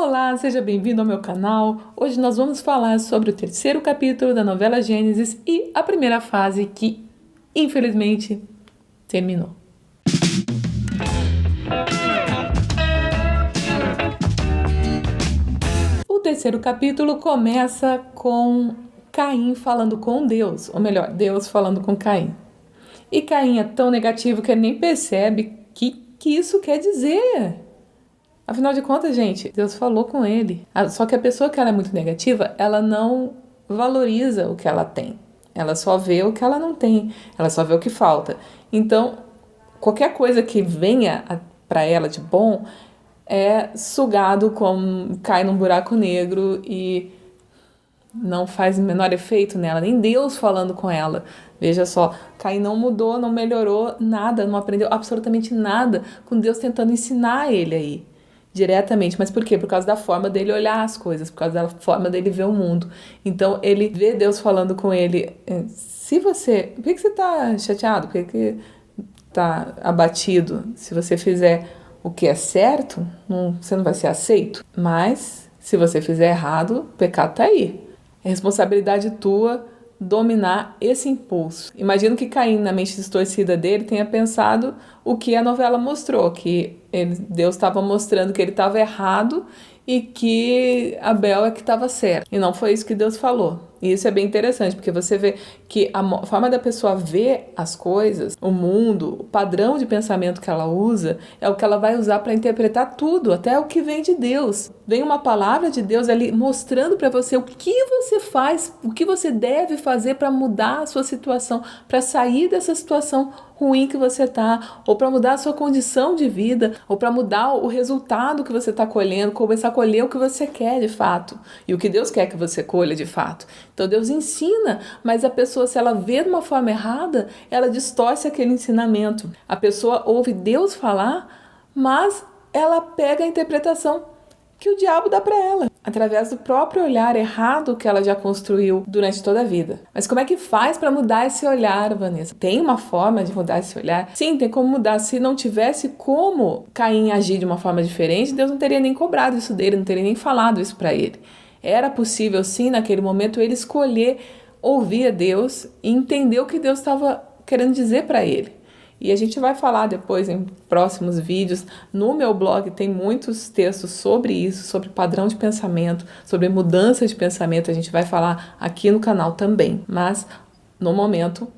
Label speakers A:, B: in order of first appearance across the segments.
A: Olá, seja bem-vindo ao meu canal. Hoje nós vamos falar sobre o terceiro capítulo da novela Gênesis e a primeira fase que, infelizmente, terminou. O terceiro capítulo começa com Caim falando com Deus, ou melhor, Deus falando com Caim. E Caim é tão negativo que ele nem percebe que isso quer dizer. Afinal de contas, gente, Deus falou com ele. Só que a pessoa que ela é muito negativa, ela não valoriza o que ela tem. Ela só vê o que ela não tem. Ela só vê o que falta. Então, qualquer coisa que venha para ela de bom é sugado, como cai num buraco negro e não faz o menor efeito nela. Nem Deus falando com ela. Veja só, Caim não mudou, não melhorou nada, não aprendeu absolutamente nada com Deus tentando ensinar ele aí. Diretamente, mas por quê? Por causa da forma dele olhar as coisas, por causa da forma dele ver o mundo. Então ele vê Deus falando com ele, por que você tá chateado? Por que tá abatido? Se você fizer o que é certo, você não vai ser aceito. Mas se você fizer errado, o pecado tá aí. É responsabilidade tua dominar esse impulso. Imagino que Caim, na mente distorcida dele, tenha pensado o que a novela mostrou, que Deus estava mostrando que ele estava errado e que Abel é que estava certo. E não foi isso que Deus falou. E isso é bem interessante, porque você vê que a forma da pessoa ver as coisas, o mundo, o padrão de pensamento que ela usa, é o que ela vai usar para interpretar tudo, até o que vem de Deus. Vem uma palavra de Deus ali mostrando para você o que você faz, o que você deve fazer para mudar a sua situação, para sair dessa situação ruim que você tá, ou para mudar a sua condição de vida, ou para mudar o resultado que você está colhendo, começar a colher o que você quer de fato, e o que Deus quer que você colha de fato. Então Deus ensina, mas a pessoa, se ela vê de uma forma errada, ela distorce aquele ensinamento. A pessoa ouve Deus falar, mas ela pega a interpretação que o diabo dá para ela, através do próprio olhar errado que ela já construiu durante toda a vida. Mas como é que faz para mudar esse olhar, Vanessa? Tem uma forma de mudar esse olhar? Sim, tem como mudar. Se não tivesse como Caim agir de uma forma diferente, Deus não teria nem cobrado isso dele, não teria nem falado isso para ele. Era possível, sim, naquele momento, ele escolher ouvir a Deus e entender o que Deus estava querendo dizer para ele. E a gente vai falar depois em próximos vídeos. No meu blog tem muitos textos sobre isso, sobre padrão de pensamento, sobre mudança de pensamento. A gente vai falar aqui no canal também. Mas, no momento,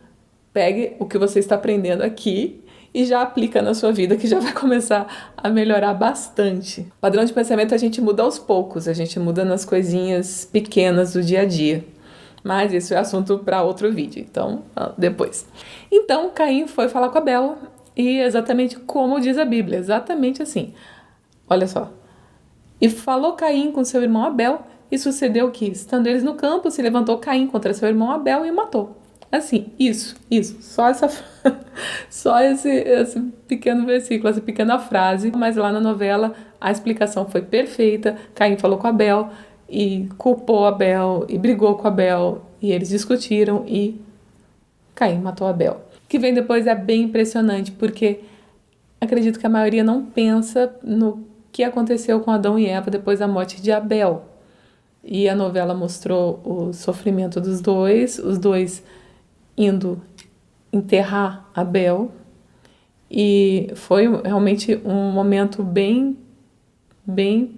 A: pegue o que você está aprendendo aqui e já aplica na sua vida, que já vai começar a melhorar bastante. Padrão de pensamento a gente muda aos poucos, a gente muda nas coisinhas pequenas do dia a dia. Mas isso é assunto para outro vídeo, então depois. Então Caim foi falar com Abel e exatamente como diz a Bíblia, exatamente assim. Olha só. E falou Caim com seu irmão Abel e sucedeu que, estando eles no campo, se levantou Caim contra seu irmão Abel e o matou. Assim, isso, só esse pequeno versículo, essa pequena frase, mas lá na novela a explicação foi perfeita. Caim falou com Abel e culpou Abel e brigou com Abel e eles discutiram e Caim matou Abel. O que vem depois é bem impressionante, porque acredito que a maioria não pensa no que aconteceu com Adão e Eva depois da morte de Abel. E a novela mostrou o sofrimento dos dois, os dois indo enterrar Abel, e foi realmente um momento bem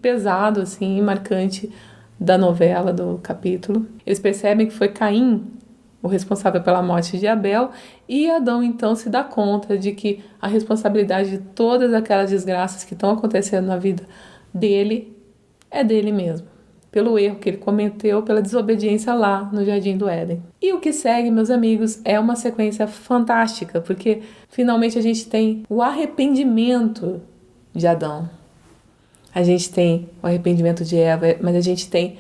A: pesado, assim, marcante da novela, do capítulo. Eles percebem que foi Caim o responsável pela morte de Abel, e Adão então se dá conta de que a responsabilidade de todas aquelas desgraças que estão acontecendo na vida dele é dele mesmo, pelo erro que ele cometeu, pela desobediência lá no Jardim do Éden. E o que segue, meus amigos, é uma sequência fantástica, porque finalmente a gente tem o arrependimento de Adão. A gente tem o arrependimento de Eva, mas a gente tem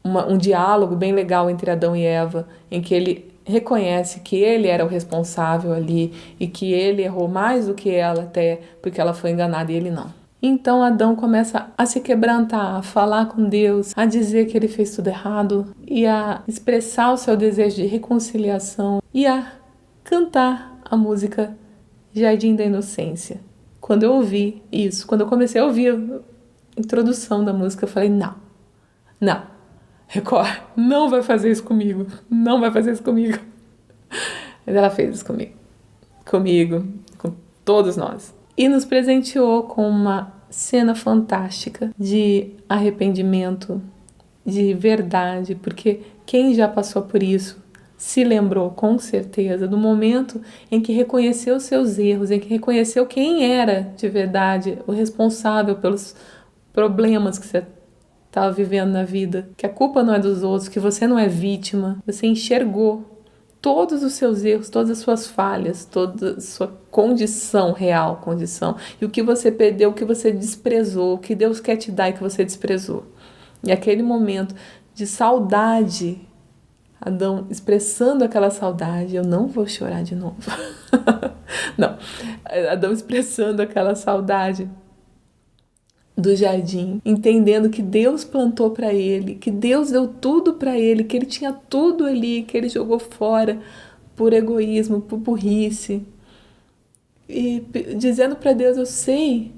A: um diálogo bem legal entre Adão e Eva, em que ele reconhece que ele era o responsável ali e que ele errou mais do que ela até, porque ela foi enganada e ele não. Então Adão começa a se quebrantar, a falar com Deus, a dizer que ele fez tudo errado e a expressar o seu desejo de reconciliação e a cantar a música Jardim da Inocência. Quando eu ouvi isso, quando eu comecei a ouvir introdução da música, eu falei, não, Record, não vai fazer isso comigo, não vai fazer isso comigo. Mas ela fez isso comigo, com todos nós. E nos presenteou com uma cena fantástica de arrependimento, de verdade, porque quem já passou por isso se lembrou com certeza do momento em que reconheceu seus erros, em que reconheceu quem era de verdade o responsável pelos problemas que você estava vivendo na vida, que a culpa não é dos outros, que você não é vítima, você enxergou todos os seus erros, todas as suas falhas, toda a sua condição, real condição, e o que você perdeu, o que você desprezou, o que Deus quer te dar e que você desprezou. E aquele momento de saudade, Adão expressando aquela saudade, eu não vou chorar de novo. Não, Adão expressando aquela saudade do jardim, entendendo que Deus plantou para ele, que Deus deu tudo para ele, que ele tinha tudo ali, que ele jogou fora por egoísmo, por burrice. E dizendo para Deus, eu sei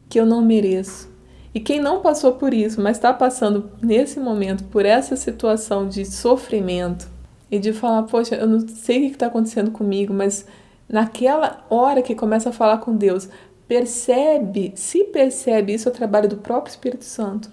A: que eu não mereço. E quem não passou por isso, mas está passando nesse momento por essa situação de sofrimento e de falar, poxa, eu não sei o que está acontecendo comigo, mas naquela hora que começa a falar com Deus, se percebe, isso é o trabalho do próprio Espírito Santo,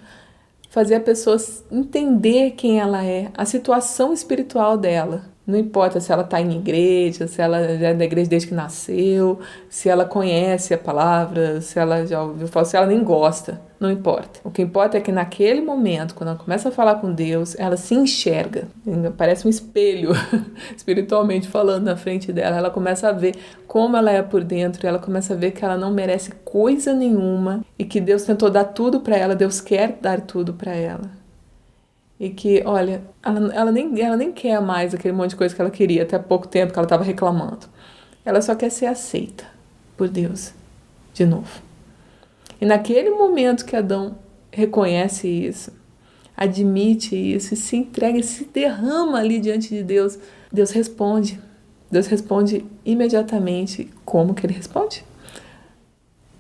A: fazer a pessoa entender quem ela é, a situação espiritual dela. Não importa se ela está em igreja, se ela já é da igreja desde que nasceu, se ela conhece a palavra, se ela já ouviu falar, se ela nem gosta, não importa. O que importa é que naquele momento, quando ela começa a falar com Deus, ela se enxerga, parece um espelho, espiritualmente falando na frente dela, ela começa a ver como ela é por dentro, ela começa a ver que ela não merece coisa nenhuma e que Deus tentou dar tudo para ela, Deus quer dar tudo para ela. E que, olha, ela nem quer mais aquele monte de coisa que ela queria até há pouco tempo que ela estava reclamando. Ela só quer ser aceita por Deus, de novo. E naquele momento que Adão reconhece isso, admite isso e se entrega e se derrama ali diante de Deus, Deus responde. Deus responde imediatamente. Como que ele responde?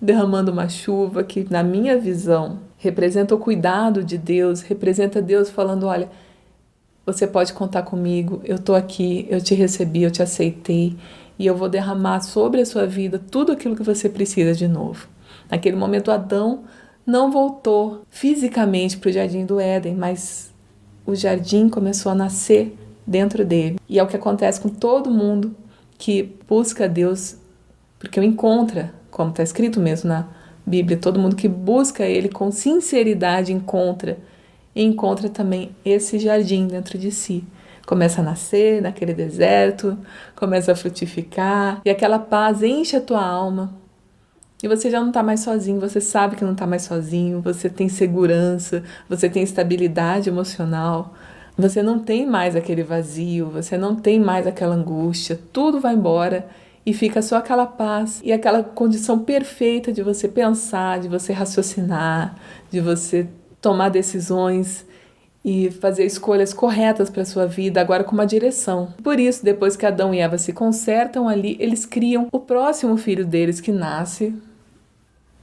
A: Derramando uma chuva que, na minha visão, representa o cuidado de Deus, representa Deus falando, olha, você pode contar comigo, eu estou aqui, eu te recebi, eu te aceitei e eu vou derramar sobre a sua vida tudo aquilo que você precisa de novo. Naquele momento, Adão não voltou fisicamente para o jardim do Éden, mas o jardim começou a nascer dentro dele. E é o que acontece com todo mundo que busca Deus, porque o encontra, como está escrito mesmo na Bíblia, todo mundo que busca Ele com sinceridade encontra, e encontra também esse jardim dentro de si. Começa a nascer naquele deserto, começa a frutificar, e aquela paz enche a tua alma, e você já não está mais sozinho, você sabe que não está mais sozinho, você tem segurança, você tem estabilidade emocional, você não tem mais aquele vazio, você não tem mais aquela angústia, tudo vai embora, e fica só aquela paz e aquela condição perfeita de você pensar, de você raciocinar, de você tomar decisões e fazer escolhas corretas para a sua vida, agora com uma direção. Por isso, depois que Adão e Eva se consertam ali, eles criam o próximo filho deles que nasce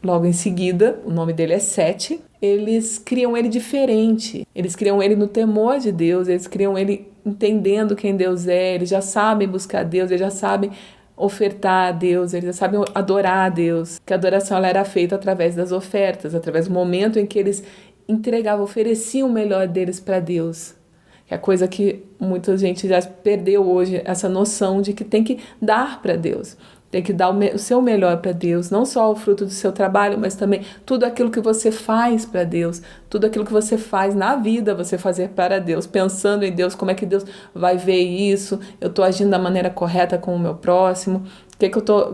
A: logo em seguida, o nome dele é Sete. Eles criam ele diferente, eles criam ele no temor de Deus, eles criam ele entendendo quem Deus é, eles já sabem buscar Deus, eles já sabem ofertar a Deus, eles já sabem adorar a Deus, que a adoração ela era feita através das ofertas, através do momento em que eles entregavam, ofereciam o melhor deles para Deus. É a coisa que muita gente já perdeu hoje, essa noção de que tem que dar para Deus. Tem que dar o seu melhor para Deus, não só o fruto do seu trabalho, mas também tudo aquilo que você faz para Deus, tudo aquilo que você faz na vida, você fazer para Deus, pensando em Deus, como é que Deus vai ver isso, eu estou agindo da maneira correta com o meu próximo,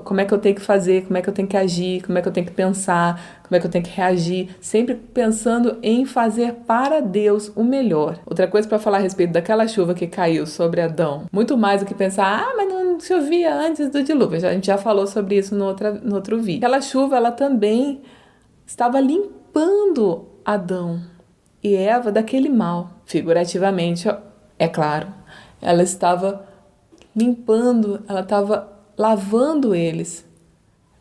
A: como é que eu tenho que fazer, como é que eu tenho que agir, como é que eu tenho que pensar, como é que eu tenho que reagir, sempre pensando em fazer para Deus o melhor. Outra coisa para falar a respeito daquela chuva que caiu sobre Adão, muito mais do que pensar, mas não chovia antes do dilúvio, a gente já falou sobre isso no outro vídeo. Aquela chuva, ela também estava limpando Adão e Eva daquele mal, figurativamente, é claro. Ela estava limpando, ela estava lavando eles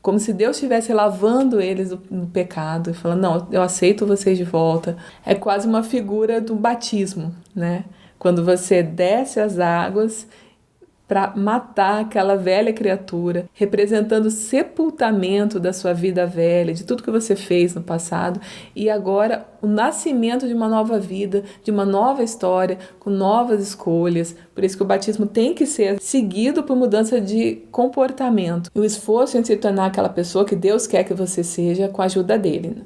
A: como se Deus estivesse lavando eles no pecado e falando, não, eu aceito vocês de volta. É quase uma figura do batismo, né? Quando você desce as águas para matar aquela velha criatura, representando o sepultamento da sua vida velha, de tudo que você fez no passado, e agora o nascimento de uma nova vida, de uma nova história, com novas escolhas. Por isso que o batismo tem que ser seguido por mudança de comportamento. E o esforço em se tornar aquela pessoa que Deus quer que você seja com a ajuda dele.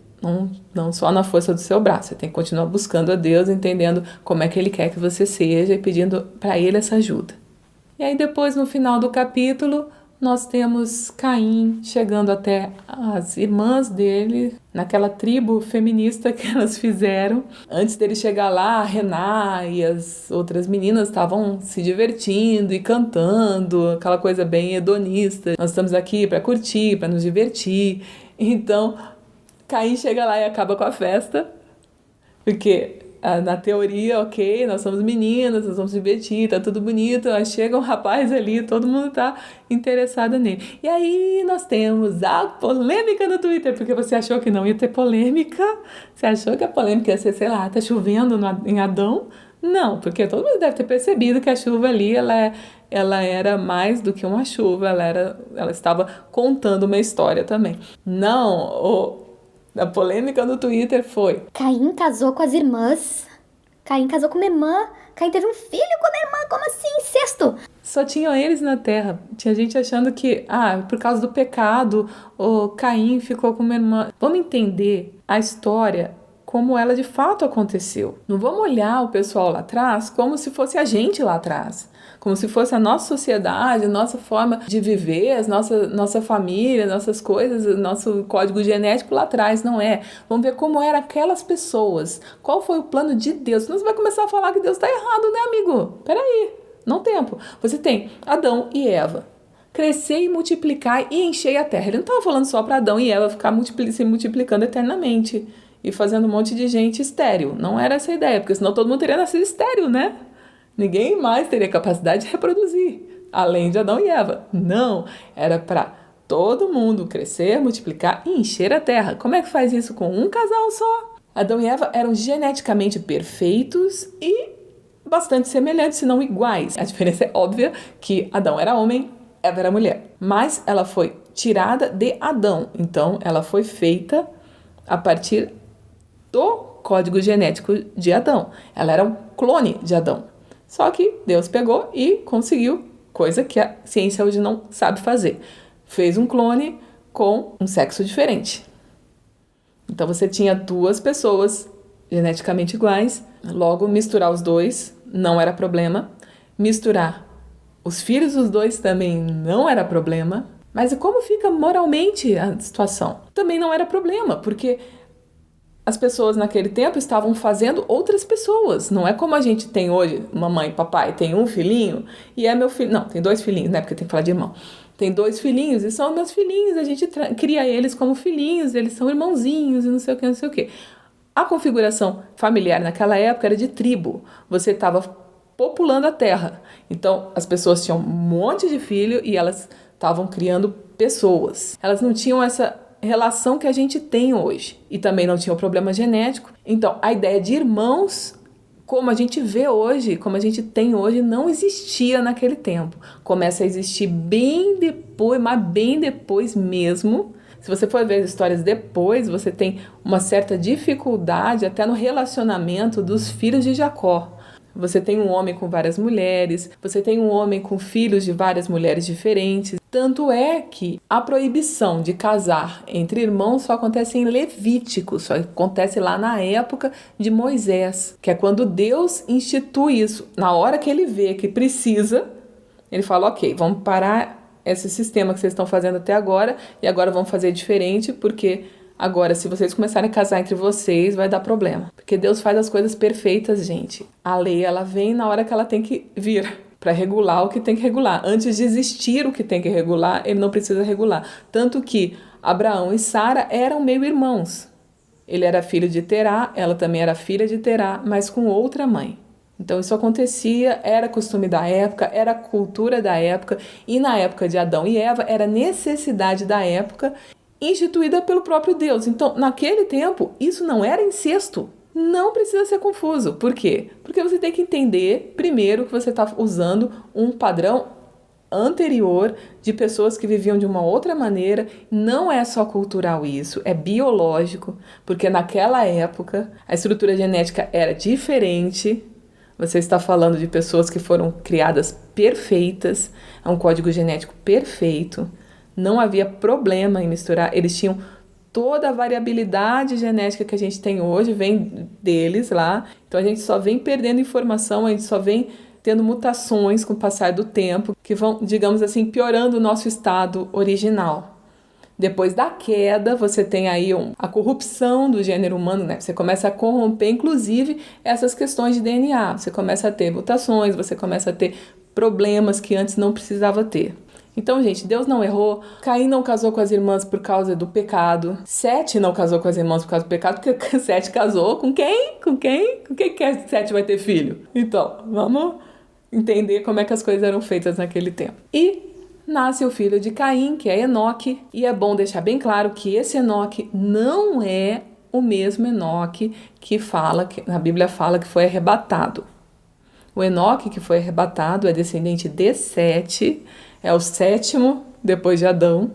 A: Não só na força do seu braço. Você tem que continuar buscando a Deus, entendendo como é que Ele quer que você seja e pedindo para Ele essa ajuda. E aí depois, no final do capítulo, nós temos Caim chegando até as irmãs dele, naquela tribo feminista que elas fizeram. Antes dele chegar lá, a Rená e as outras meninas estavam se divertindo e cantando, aquela coisa bem hedonista. Nós estamos aqui para curtir, para nos divertir. Então, Caim chega lá e acaba com a festa, porque na teoria, ok, nós somos meninas, nós vamos se divertir, tá tudo bonito, aí chega um rapaz ali, todo mundo tá interessado nele. E aí nós temos a polêmica no Twitter, porque você achou que não ia ter polêmica? Você achou que a polêmica ia ser, sei lá, tá chovendo em Adão? Não, porque todo mundo deve ter percebido que a chuva ali, ela era mais do que uma chuva, ela estava contando uma história também. Não, a polêmica no Twitter foi:
B: Caim casou com as irmãs. Caim casou com uma irmã. Caim teve um filho com uma irmã. Como assim? Incesto?
A: Só tinham eles na Terra. Tinha gente achando que, por causa do pecado, o Caim ficou com uma irmã. Vamos entender a história como ela de fato aconteceu. Não vamos olhar o pessoal lá atrás como se fosse a gente lá atrás. Como se fosse a nossa sociedade, a nossa forma de viver, nossa família, nossas coisas, nosso código genético lá atrás. Não é. Vamos ver como eram aquelas pessoas. Qual foi o plano de Deus? Senão você vai começar a falar que Deus está errado, né, amigo? Peraí, não tempo. Você tem Adão e Eva. Crescer e multiplicar e encher a terra. Ele não estava falando só para Adão e Eva ficar se multiplicando eternamente e fazendo um monte de gente estéril. Não era essa a ideia, porque senão todo mundo teria nascido estéril, né? Ninguém mais teria capacidade de reproduzir, além de Adão e Eva. Não, era para todo mundo crescer, multiplicar e encher a terra. Como é que faz isso com um casal só? Adão e Eva eram geneticamente perfeitos e bastante semelhantes, se não iguais. A diferença é óbvia que Adão era homem, Eva era mulher. Mas ela foi tirada de Adão, então ela foi feita a partir do código genético de Adão. Ela era um clone de Adão. Só que Deus pegou e conseguiu, coisa que a ciência hoje não sabe fazer. Fez um clone com um sexo diferente. Então você tinha duas pessoas geneticamente iguais, logo misturar os dois não era problema. Misturar os filhos dos dois também não era problema. Mas e como fica moralmente a situação? Também não era problema, porque as pessoas naquele tempo estavam fazendo outras pessoas. Não é como a gente tem hoje, mamãe e papai tem um filhinho e é meu filho. Não, tem dois filhinhos, né? Porque tem que falar de irmão. Tem dois filhinhos e são meus filhinhos. A gente cria eles como filhinhos, eles são irmãozinhos e não sei o que, não sei o que. A configuração familiar naquela época era de tribo. Você estava populando a terra. Então, as pessoas tinham um monte de filho e elas estavam criando pessoas. Elas não tinham essa relação que a gente tem hoje. E também não tinha o problema genético. Então, a ideia de irmãos, como a gente vê hoje, como a gente tem hoje, não existia naquele tempo. Começa a existir bem depois, mas bem depois mesmo. Se você for ver as histórias depois, você tem uma certa dificuldade até no relacionamento dos filhos de Jacó. Você tem um homem com várias mulheres, você tem um homem com filhos de várias mulheres diferentes. Tanto é que a proibição de casar entre irmãos só acontece em Levítico, só acontece lá na época de Moisés, que é quando Deus institui isso. Na hora que ele vê que precisa, ele fala, ok, vamos parar esse sistema que vocês estão fazendo até agora e agora vamos fazer diferente, porque agora, se vocês começarem a casar entre vocês, vai dar problema. Porque Deus faz as coisas perfeitas, gente. A lei, ela vem na hora que ela tem que vir, para regular o que tem que regular. Antes de existir o que tem que regular, ele não precisa regular. Tanto que Abraão e Sara eram meio-irmãos. Ele era filho de Terá, ela também era filha de Terá, mas com outra mãe. Então isso acontecia, era costume da época, era cultura da época, e na época de Adão e Eva era necessidade da época instituída pelo próprio Deus. Então, naquele tempo, isso não era incesto. Não precisa ser confuso. Por quê? Porque você tem que entender, primeiro, que você está usando um padrão anterior de pessoas que viviam de uma outra maneira. Não é só cultural isso, é biológico, porque naquela época a estrutura genética era diferente. Você está falando de pessoas que foram criadas perfeitas, é um código genético perfeito, não havia problema em misturar, eles tinham toda a variabilidade genética que a gente tem hoje, vem deles lá, então a gente só vem perdendo informação, a gente só vem tendo mutações com o passar do tempo, que vão, digamos assim, piorando o nosso estado original. Depois da queda, você tem aí a corrupção do gênero humano, né? Você começa a corromper, inclusive, essas questões de DNA. Você começa a ter mutações, você começa a ter problemas que antes não precisava ter. Então, gente, Deus não errou. Caim não casou com as irmãs por causa do pecado. Sete não casou com as irmãs por causa do pecado, porque Sete casou com quem? Com quem? Com quem que Sete vai ter filho? Então, vamos entender como é que as coisas eram feitas naquele tempo. E nasce o filho de Caim, que é Enoque, e é bom deixar bem claro que esse Enoque não é o mesmo Enoque que a Bíblia fala que foi arrebatado. O Enoque que foi arrebatado é descendente de Sete, é o sétimo depois de Adão,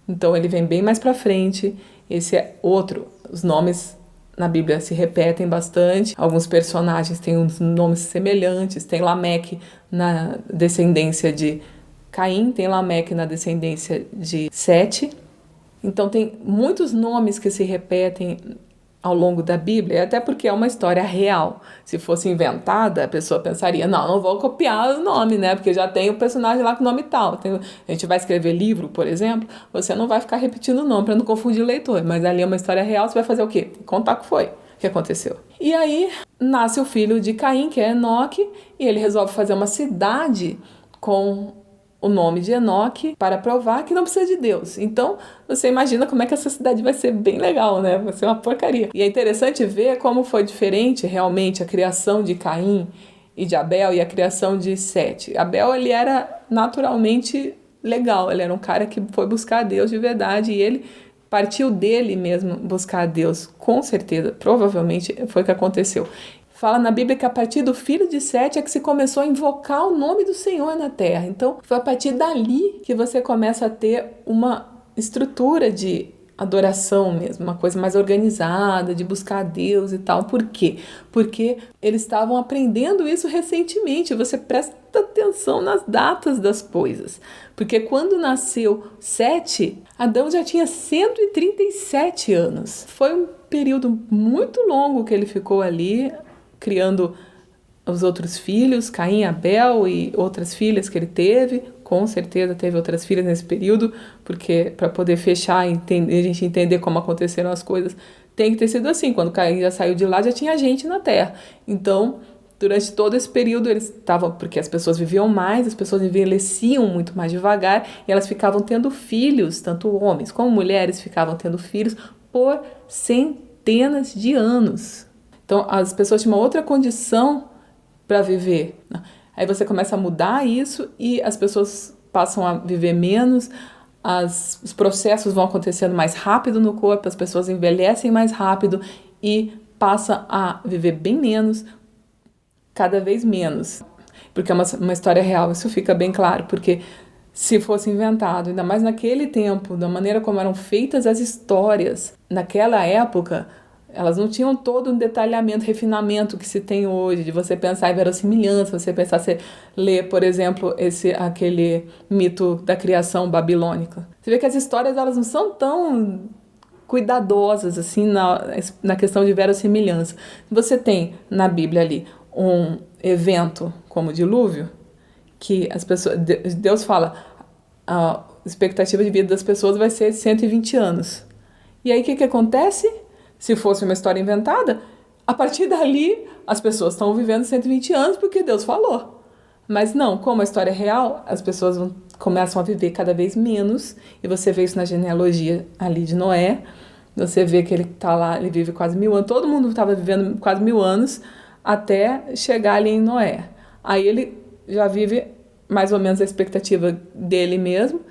A: então ele vem bem mais para frente. Esse é outro, os nomes na Bíblia se repetem bastante, alguns personagens têm uns nomes semelhantes, tem Lameque na descendência de Caim, tem Lameque na descendência de Sete. Então tem muitos nomes que se repetem ao longo da Bíblia, até porque é uma história real. Se fosse inventada, a pessoa pensaria, não vou copiar o nome, né? Porque já tem o personagem lá com nome tal. A gente vai escrever livro, por exemplo, você não vai ficar repetindo o nome para não confundir o leitor, mas ali é uma história real, você vai fazer o quê? Contar o que foi, o que aconteceu. E aí nasce o filho de Caim, que é Enoque, e ele resolve fazer uma cidade com o nome de Enoque para provar que não precisa de Deus. Então, você imagina como é que essa cidade vai ser bem legal, né? Vai ser uma porcaria. E é interessante ver como foi diferente realmente a criação de Caim e de Abel e a criação de Sete. Abel, ele era naturalmente legal, ele era um cara que foi buscar a Deus de verdade e ele partiu dele mesmo buscar a Deus, com certeza, provavelmente foi o que aconteceu. Fala na Bíblia que a partir do filho de Sete é que se começou a invocar o nome do Senhor na terra. Então, foi a partir dali que você começa a ter uma estrutura de adoração mesmo, uma coisa mais organizada, de buscar a Deus e tal. Por quê? Porque eles estavam aprendendo isso recentemente. Você presta atenção nas datas das coisas. Porque quando nasceu Sete, Adão já tinha 137 anos. Foi um período muito longo que ele ficou ali, criando os outros filhos, Caim, Abel e outras filhas que ele teve. Com certeza teve outras filhas nesse período, porque para poder fechar e a gente entender como aconteceram as coisas, tem que ter sido assim. Quando Caim já saiu de lá, já tinha gente na terra. Então, durante todo esse período, eles estavam, porque as pessoas viviam mais, as pessoas envelheciam muito mais devagar, e elas ficavam tendo filhos, tanto homens como mulheres ficavam tendo filhos por centenas de anos. Então, as pessoas tinham uma outra condição para viver. Aí você começa a mudar isso e as pessoas passam a viver menos, os processos vão acontecendo mais rápido no corpo, as pessoas envelhecem mais rápido e passam a viver bem menos, cada vez menos. Porque é uma história real, isso fica bem claro, porque se fosse inventado, ainda mais naquele tempo, da maneira como eram feitas as histórias, naquela época, elas não tinham todo um detalhamento, refinamento que se tem hoje, de você pensar em verossimilhança, você pensar, você ler, por exemplo, aquele mito da criação babilônica. Você vê que as histórias, elas não são tão cuidadosas assim na questão de verossimilhança. Você tem na Bíblia ali um evento como o dilúvio, que as pessoas, Deus fala, a expectativa de vida das pessoas vai ser 120 anos. E aí o que acontece? Se fosse uma história inventada, a partir dali as pessoas estão vivendo 120 anos porque Deus falou. Mas não, como a história é real, as pessoas começam a viver cada vez menos, e você vê isso na genealogia ali de Noé, você vê que ele está lá, ele vive quase 1000 anos, todo mundo estava vivendo quase 1000 anos, até chegar ali em Noé. Aí ele já vive mais ou menos a expectativa dele mesmo,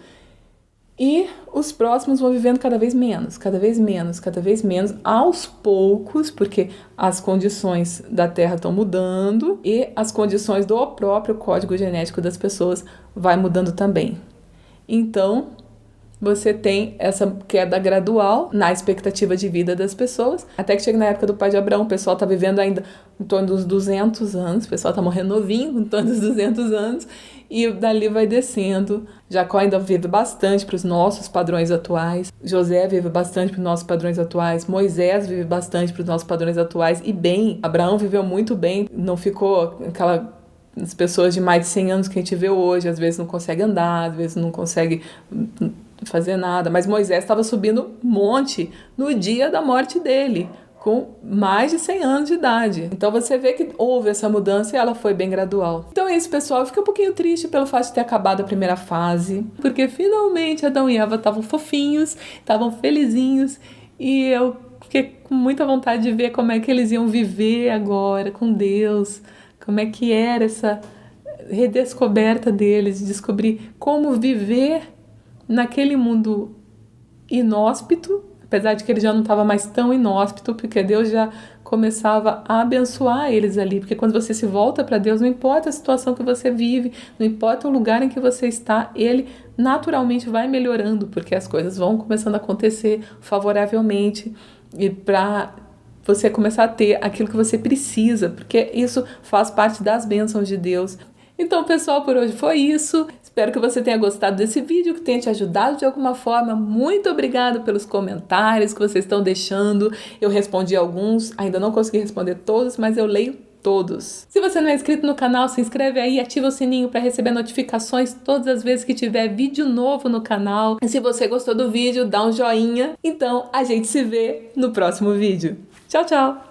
A: e os próximos vão vivendo cada vez menos, cada vez menos, cada vez menos, aos poucos, porque as condições da Terra estão mudando e as condições do próprio código genético das pessoas vai mudando também. Então, você tem essa queda gradual na expectativa de vida das pessoas, até que chega na época do pai de Abraão, o pessoal está vivendo ainda em torno dos 200 anos, o pessoal está morrendo novinho, em torno dos 200 anos, e dali vai descendo. Jacó ainda vive bastante para os nossos padrões atuais, José vive bastante para os nossos padrões atuais, Moisés vive bastante para os nossos padrões atuais, e bem, Abraão viveu muito bem, não ficou as pessoas de mais de 100 anos que a gente vê hoje, às vezes não consegue andar, às vezes não consegue fazer nada, mas Moisés estava subindo monte no dia da morte dele, com mais de 100 anos de idade. Então você vê que houve essa mudança e ela foi bem gradual. Então é isso, pessoal. Eu fiquei um pouquinho triste pelo fato de ter acabado a primeira fase, porque finalmente Adão e Eva estavam fofinhos, estavam felizinhos, e eu fiquei com muita vontade de ver como é que eles iam viver agora com Deus, como é que era essa redescoberta deles, de descobrir como viver naquele mundo inóspito, apesar de que ele já não estava mais tão inóspito, porque Deus já começava a abençoar eles ali, porque quando você se volta para Deus, não importa a situação que você vive, não importa o lugar em que você está, Ele naturalmente vai melhorando, porque as coisas vão começando a acontecer favoravelmente, e para você começar a ter aquilo que você precisa, porque isso faz parte das bênçãos de Deus. Então, pessoal, por hoje foi isso. Espero que você tenha gostado desse vídeo, que tenha te ajudado de alguma forma. Muito obrigada pelos comentários que vocês estão deixando. Eu respondi alguns, ainda não consegui responder todos, mas eu leio todos. Se você não é inscrito no canal, se inscreve aí e ativa o sininho para receber notificações todas as vezes que tiver vídeo novo no canal. E se você gostou do vídeo, dá um joinha. Então, a gente se vê no próximo vídeo. Tchau, tchau!